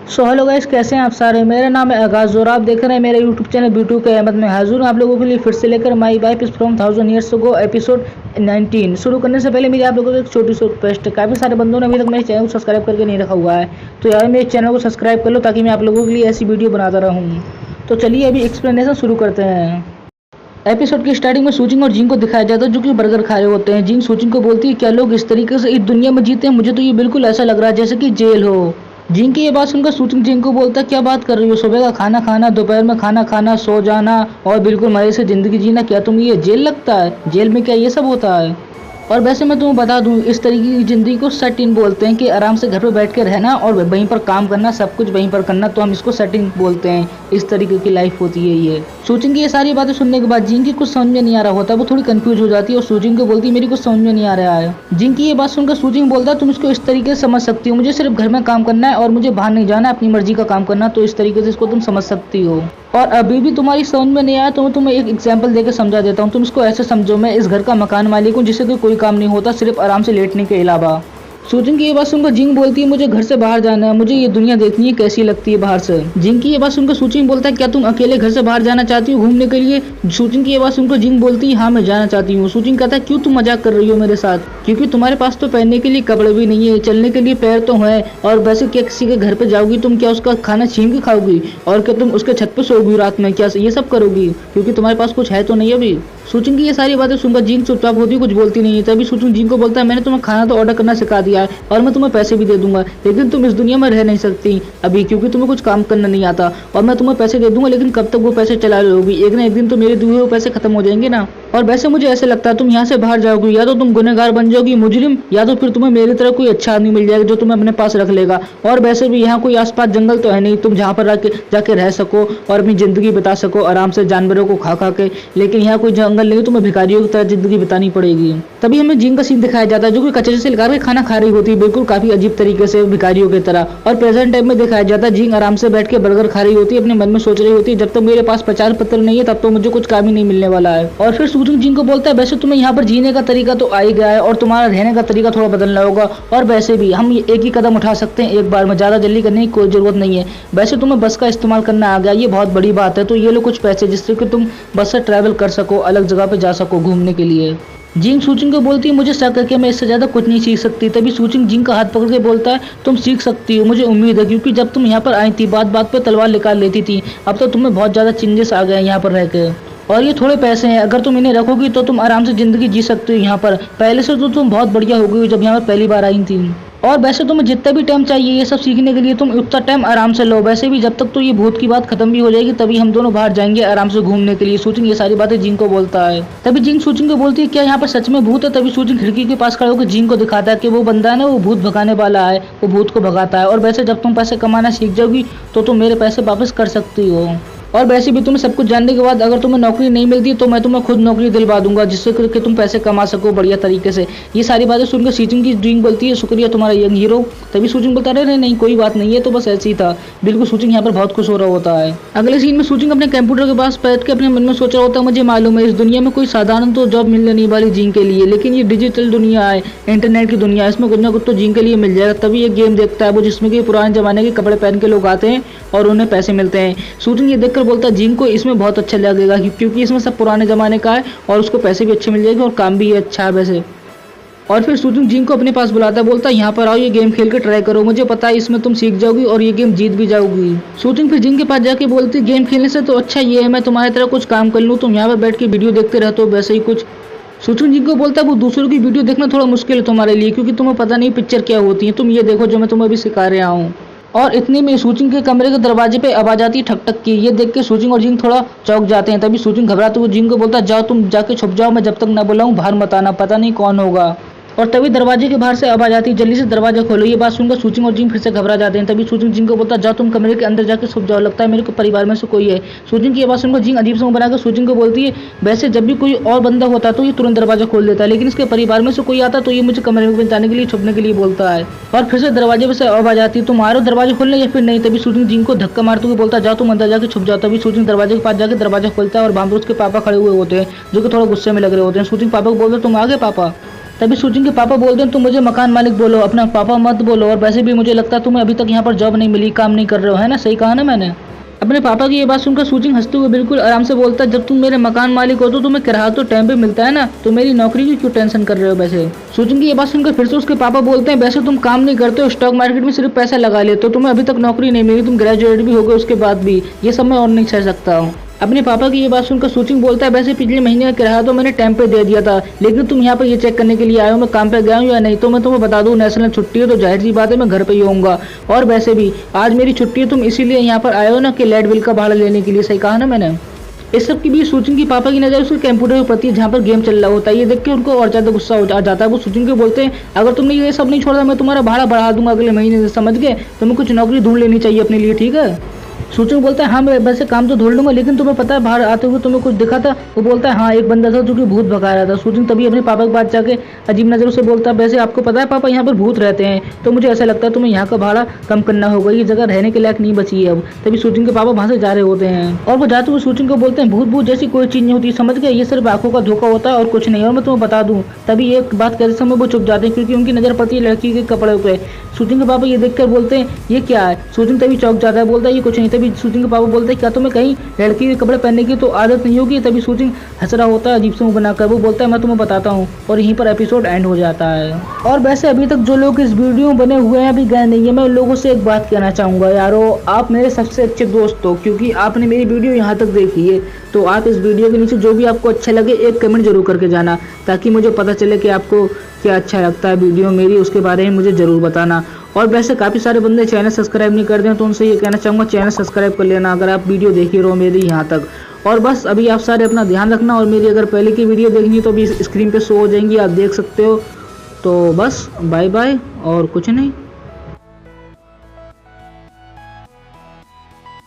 So hello guys, कैसे हैं आप सारे। मेरा नाम है आगाज़ और आप देख रहे हैं मेरे यूट्यूब चैनल ब्यूटू के अहमद में हाजिर हूँ आप लोगों के लिए फिर से लेकर my wife is from 1000 years ago episode 19। शुरू करने से पहले मेरी आप लोगों को एक छोटी सी रिक्वेस्ट है। काफ़ी सारे बंदों ने अभी तक मेरे चैनल को सब्सक्राइब करके नहीं रखा हुआ है, तो यार मेरे चैनल को सब्सक्राइब कर लो ताकि मैं आप लोगों के लिए ऐसी वीडियो बनाता रहूँ। तो चलिए अभी एक्सप्लेनेशन शुरू करते हैं। एपिसोड की स्टार्टिंग में सूचिंग और जिंग को दिखाया जाता है जो कि बर्गर खा रहे होते हैं। जिंग सूचिंग को बोलती है, क्या लोग इस तरीके से इस दुनिया में जीते हैं? मुझे तो ये बिल्कुल ऐसा लग रहा है जैसे कि जेल हो। जिंग की ये बात सुनकर सूचिंग जिंग को बोलता है, क्या बात कर रही हो? सुबह का खाना खाना, दोपहर में खाना खाना, सो जाना और बिल्कुल मजे से जिंदगी जीना, क्या तुम्हें ये जेल लगता है? जेल में क्या ये सब होता है? और वैसे मैं तुम्हें बता दूं, इस तरीके की ज़िंदगी को सेट इन बोलते हैं कि आराम से घर पे बैठ के रहना और वहीं पर काम करना, सब कुछ वहीं पर करना, तो हम इसको सेट इन बोलते हैं। इस तरीके की लाइफ होती है ये। सूचिंग की ये सारी बातें सुनने के बाद जिंग की कुछ समझ में नहीं आ रहा होता, वो थोड़ी कंफ्यूज हो जाती है और सूचिंग को बोलती है, मेरी कुछ समझ में नहीं आ रहा है। जिंग की ये बात सुनकर सूचिंग बोलता है, तुम इसको इस तरीके से समझ सकती हो, मुझे सिर्फ घर में काम करना है और मुझे बाहर नहीं जाना, अपनी मर्जी का काम करना, तो इस तरीके से इसको तुम समझ सकती हो। और अभी भी तुम्हारी समझ में नहीं आया तो मैं तुम्हें एक एग्जांपल देकर समझा देता हूँ। तुम इसको ऐसे समझो, मैं इस घर का मकान मालिक हूँ जिससे कोई काम नहीं होता सिर्फ आराम से लेटने के अलावा। सूचिंग की ये बात सुनकर जिंग बोलती है, मुझे घर से बाहर जाना है, मुझे ये दुनिया देखनी है कैसी लगती है बाहर से। जिंग की ये बात सुनकर सूचिंग बोलता है, क्या तुम अकेले घर से बाहर जाना चाहती हो घूमने के लिए? सूचिंग की ये बात सुनकर जिंग बोलती है, हाँ मैं जाना चाहती हूँ। सूचिंग कहता है, क्यों तुम मजाक कर रही हो मेरे साथ? क्योंकि तुम्हारे पास तो पहनने के लिए कपड़े भी नहीं है, चलने के लिए पैर तो है, और वैसे क्या किसी के घर पे जाओगी तुम? क्या उसका खाना छीन के खाओगी? और क्या तुम उसके छत पे सोओगी रात में? क्या ये सब करोगी? क्योंकि तुम्हारे पास कुछ है तो नहीं अभी। सूचिंग की ये सारी बातें सुनकर जिंग चुपचाप होती, कुछ बोलती नहीं है। तभी सूचिंग जिंग को बोलता है, मैंने तुम्हें खाना तो ऑर्डर करना सिखा दिया है और मैं तुम्हें पैसे भी दे दूंगा, लेकिन तुम इस दुनिया में रह नहीं सकती अभी, क्योंकि तुम्हें कुछ काम करना नहीं आता। और मैं तुम्हें पैसे दे दूंगा, लेकिन कब तक वो पैसे चला लोगी? एक ना एक दिन तो मेरे दिए हुए पैसे खत्म हो जाएंगे ना। और वैसे मुझे ऐसे लगता है तुम यहाँ से बाहर जाओगी, या तो तुम गुनहगार बन जाओगी, मुजरिम, या तो फिर तुम्हें मेरी तरह कोई अच्छा आदमी मिल जाएगा जो तुम्हें अपने पास रख लेगा। और वैसे भी यहाँ कोई आसपास जंगल तो है नहीं तुम जहाँ पर जाके रह सको और अपनी जिंदगी बिता सको आराम से जानवरों को खा खा के, लेकिन यहाँ कोई जंगल नहीं, तुम्हें भिखारियों की तरह जिंदगी बितानी पड़ेगी। तभी हमें जिंग का सीन दिखाया जाता है जो कि कचरे से लेकर के खाना खा रही होती है, बिल्कुल काफी अजीब तरीके से भिखारियों की तरह। और प्रेजेंट टाइम में दिखाया जाता है जिंग आराम से बैठ के बर्गर खा रही होती है, अपने मन में सोच रही होती है, जब तक मेरे पास प्रचार पत्र नहीं है तब तो मुझे कुछ काम ही नहीं मिलने वाला है। और फिर सूचिंग जिंग को बोलता है, वैसे तुम्हें यहाँ पर जीने का तरीका तो आ ही गया है और तुम्हारा रहने का तरीका थोड़ा बदलना होगा, और वैसे भी हम एक ही कदम उठा सकते हैं एक बार में, ज्यादा जल्दी करने की कोई जरूरत नहीं है। वैसे तुम्हें बस का इस्तेमाल करना आ गया, ये बहुत बड़ी बात है, तो ये लो कुछ पैसे जिससे कि तुम बस से ट्रैवल कर सको, अलग जगह पे जा सको घूमने के लिए। जिंग सूचिंग को बोलती है, मुझे शक है कि मैं इससे ज्यादा कुछ नहीं सीख सकती। तभी सूचिंग जिंग का हाथ पकड़ के बोलता है, तुम सीख सकती हो, मुझे उम्मीद है, क्योंकि जब तुम यहाँ पर आई थी बात बात पे तलवार निकाल लेती थी, अब तो तुम्हें बहुत ज्यादा चेंजेस आ गए हैं यहाँ पर रह के। और ये थोड़े पैसे हैं, अगर तुम इन्हें रखोगी तो तुम आराम से जिंदगी जी सकते हो यहाँ पर। पहले से तो तुम बहुत बढ़िया हो गई जब यहाँ पर पहली बार आई थी। और वैसे तुम्हें जितना भी टाइम चाहिए ये सब सीखने के लिए तुम उतना टाइम आराम से लो। वैसे भी जब तक तो ये भूत की बात खत्म भी हो जाएगी तभी हम दोनों बाहर जाएंगे आराम से घूमने के लिए। सूचिंग ये सारी बातें जिंग को बोलता है। तभी जिंग सूचिंग को बोलती है, क्या यहाँ पर सच में भूत है? तभी सूचिंग खिड़की के पास खड़े होकर जिंग को दिखाता है कि वो बंदा है ना, वो भूत भगाने वाला है, वो भूत को भगाता है। और वैसे जब तुम पैसे कमाना सीख जाओगी तो तुम मेरे पैसे वापस कर सकती हो। और वैसे भी तुम्हें सब कुछ जानने के बाद अगर तुम्हें नौकरी नहीं मिलती तो मैं तुम्हें खुद नौकरी दिलवा दूंगा, जिससे कि तुम पैसे कमा सको बढ़िया तरीके से। ये सारी बातें सुनकर सूचिंग की जिंग बोलती है, शुक्रिया तुम्हारा यंग हीरो। तभी सूचिंग बोलता है, नहीं कोई बात नहीं है, तो बस ऐसे ही था। बिल्कुल सूचिंग यहाँ पर बहुत खुश हो रहा होता है। अगले सीन में सूचिंग अपने कंप्यूटर के पास बैठ के अपने मन में सोच रहा होता है, मुझे मालूम है इस दुनिया में कोई साधारण तो जॉब मिलने नहीं वाली जिंग के लिए, लेकिन ये डिजिटल दुनिया है, इंटरनेट की दुनिया है, इसमें कुछ ना कुछ तो जिंग के लिए मिल जाएगा। तभी एक गेम देखता है वो जिसमें कि पुराने जमाने के कपड़े पहन के लोग आते हैं और उन्हें पैसे मिलते हैं। सूचिंग ये देखकर बोलता है, जिंग को इसमें बहुत अच्छा लगेगा क्योंकि इसमें सब पुराने जमाने का है और उसको पैसे भी अच्छे मिल जाएंगे और काम भी अच्छा है वैसे। और फिर सूचिंग जिंग को अपने पास बुलाता है, बोलता है, यहाँ पर आओ, ये गेम खेल के ट्राई करो, मुझे पता है इसमें तुम सीख जाओगी और ये गेम जीत भी जाओगी। सूचिंग फिर जिंग के पास जाके बोलती है, गेम खेलने से तो अच्छा ये है मैं तुम्हारी तरह कुछ काम कर लूँ, तुम यहाँ पर बैठ के वीडियो देखते रहते हो वैसे ही कुछ। सूचिंग जिंग को बोलता है, वो दूसरों की वीडियो देखना थोड़ा मुश्किल है तुम्हारे लिए, क्योंकि तुम्हें पता नहीं पिक्चर क्या होती है, तुम ये देखो जो मैं तुम्हें अभी सिखा रहा हूँ। और इतने में सूचिंग के कमरे के दरवाजे पे आवाज आती है ठक ठक की। ये देख के सूचिंग और जिंग थोड़ा चौंक जाते हैं। तभी सूचिंग घबराते हुए जिंग को बोलता है, जाओ तुम जाके छुप जाओ, मैं जब तक न बुलाऊं बाहर मत आना, पता नहीं कौन होगा। और तभी दरवाजे के बाहर से आवाज आती है, जल्दी से दरवाजा खोलो। ये बात सुनकर सूचिंग और जिंग फिर से घबरा जाते हैं। तभी सूचिंग जिंग को बोलता है, जाओ तुम कमरे के अंदर जाके छुप जाओ, लगता है मेरे को परिवार में से कोई है। सूचिंग की ये बात सुनकर जिंग अजीब से मुंह बनाकर सूचिंग को बोलती है, वैसे जब भी कोई और बंदा होता तो ये तुरंत दरवाजा खोल देता है, लेकिन इसके परिवार में से कोई आता तो ये मुझे कमरे में जाने के लिए छुपने के लिए बोलता है। और फिर से दरवाजे में से आवाज आती है, तुम आ रहे हो दरवाजा खोलने या फिर नहीं? तभी सूचिंग जिंग को धक्का मारते हुए बोलता है, जाओ तुम अंदर जाके छुप जाओ। तभी सूचिंग दरवाजे के पास जाकर दरवाजा खोलता है और वहां पर उसके पापा खड़े हुए होते हैं जो कि थोड़ा गुस्से में लग रहे होते हैं। सूचिंग पापा को बोलते, तुम आ गए पापा? तभी सूजिन के पापा बोलते हैं तुम मुझे मकान मालिक बोलो, अपना पापा मत बोलो, और वैसे भी मुझे लगता है तुम्हें अभी तक यहाँ पर जॉब नहीं मिली, काम नहीं कर रहे हो, है ना, सही कहा ना मैंने। अपने पापा की ये बात सुनकर सूजिन हंसते हुए बिल्कुल आराम से बोलता है जब तुम मेरे मकान मालिक हो तो तुम्हें किराया तो टाइम पे मिलता है ना, तो मेरी नौकरी की क्यों टेंशन कर रहे हो। वैसे सूजिन की ये बात सुनकर फिर से उसके पापा बोलते हैं वैसे तुम काम नहीं करते हो, स्टॉक मार्केट में सिर्फ पैसा लगा लेते हो, तुम्हें अभी तक नौकरी नहीं मिली, तुम ग्रेजुएट भी हो गए उसके बाद भी, ये सब मैं और नहीं सह सकता हूँ। अपने पापा की ये बात सुनकर सूजिन बोलता है वैसे पिछले महीने का किराया तो मैंने टाइम पे दे दिया था, लेकिन तुम यहाँ पर ये चेक करने के लिए आए हो मैं काम पे गया हूँ या नहीं, तो मैं तुम्हें बता दूँ नेशनल छुट्टी है तो जाहिर सी बात है मैं घर पे ही होऊंगा, और वैसे भी आज मेरी छुट्टी है, तुम इसीलिए यहाँ पर आए हो ना कि लाइट बिल का भाड़ा लेने के लिए, सही कहा ना मैंने। इस सब के बीच सूजिन की पापा की नज़र उसके कंप्यूटर के प्रति जहाँ पर गेम चल रहा होता है, ये देख के उनको और ज़्यादा गुस्सा हो जाता है। वो सूजिन को बोलते हैं अगर तुमने ये सब नहीं छोड़ा मैं तुम्हारा भाड़ा बढ़ा दूंगा अगले महीने से, समझ गए, तुम्हें कुछ नौकरी ढूंढ लेनी चाहिए अपने लिए, ठीक है। सूजिन बोलता है हाँ मैं वैसे काम तो ढूंढ लूंगा, लेकिन तुम्हें पता है बाहर आते हुए तुम्हें कुछ दिखा था। वो बोलता है हाँ एक बंदा था जो कि भूत भगा रहा था। सूजिन तभी अपने पापा के पास जाके अजीब नज़रों से बोलता है वैसे आपको पता है पापा यहाँ पर भूत रहते हैं, तो मुझे ऐसा लगता है तुम्हें यहाँ का भाड़ा कम करना होगा, ये जगह रहने के लायक नहीं बची है अब। तभी सूजिन के पापा वहाँ से जा रहे होते हैं और वो जाते हुए सूजिन को बोलते हैं भूत भूत जैसी कोई चीज़ नहीं होती, समझ गए, ये सिर्फ आंखों का धोखा होता है और कुछ नहीं, और मैं तुम्हें बता दूँ। तभी एक बात कहते समय वो चुप जाते हैं क्योंकि उनकी नज़र पड़ती है लड़की के कपड़े पे। सूजिन के पापा ये देखकर बोलते हैं ये क्या है। सूजिन तभी चौंक जाता है, बोलता है ये कुछ नहीं। तभी सूजिन के पापा बोलते हैं क्या तुम्हें कहीं लड़की के कपड़े पहनने की तो आदत नहीं होगी। तभी सूजिन हंस रहा होता है अजीब से मुंह बनाकर, वो बोलता है मैं तुम्हें बताता हूँ, और यहीं पर एपिसोड एंड हो जाता है। और वैसे अभी तक जो लोग इस वीडियो में बने हुए हैं अभी गए नहीं है, मैं उन लोगों से एक बात कहना चाहूँगा यारो, आप मेरे सबसे अच्छे दोस्त हो क्योंकि आपने मेरी वीडियो यहाँ तक देखी है, तो आप इस वीडियो के नीचे जो भी आपको अच्छा लगे एक कमेंट जरूर करके जाना, ताकि मुझे पता चले कि आपको क्या अच्छा लगता है वीडियो मेरी, उसके बारे में मुझे ज़रूर बताना। और वैसे काफ़ी सारे बंदे चैनल सब्सक्राइब नहीं करते हैं, तो उनसे ये कहना चाहूँगा चैनल सब्सक्राइब कर लेना अगर आप वीडियो देख रहे हो मेरी यहाँ तक। और बस अभी आप सारे अपना ध्यान रखना, और मेरी अगर पहले की वीडियो देखनी है तो अभी स्क्रीन पे शो हो जाएंगी, आप देख सकते हो। तो बस बाय बाय और कुछ नहीं।